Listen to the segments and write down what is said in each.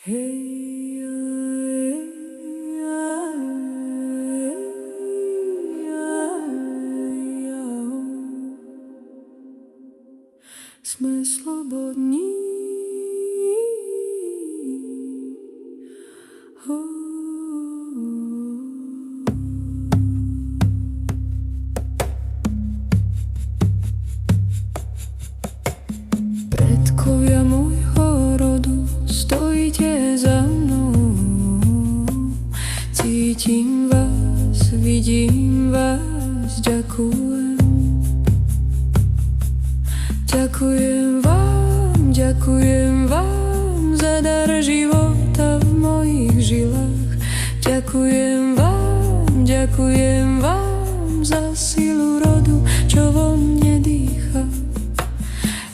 Sme slobodní. Predkovia môjho rodu, stojíte za mnou. Cítim vás, vidím vás, ďakujem. Ďakujem vám za dar života v mojich žilách. Ďakujem vám za silu rodu, čo vo mne dýcha.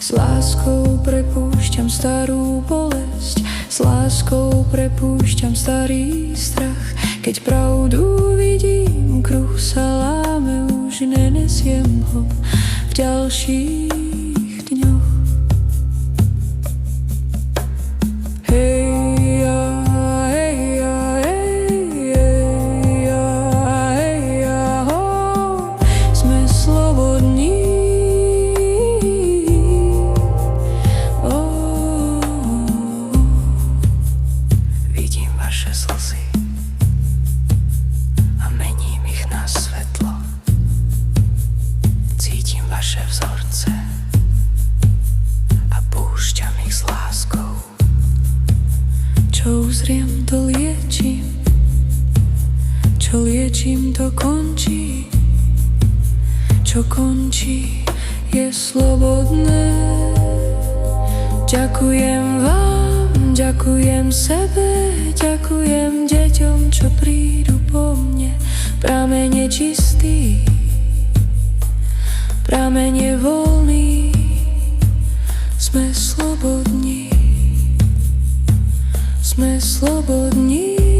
S láskou prepúšťam starú bolesť, s láskou prepúšťam starý strach. Keď pravdu vidím, kruh sa láme, už nenesiem ho v ďalších dňoch. Sme slobodní. Vidím vaše slzy a mením ich na svetlo. Cítim vaše vzorce a púšťam ich s láskou. Čo uzriem, to liečím, čo liečím, to končí. Čo končí, je slobodné. Ďakujem vám, ďakujem sebe, ďakujem deťom, čo prídu po mne. Pramene čistý, pramene voľný, sme slobodní. Sme slobodní.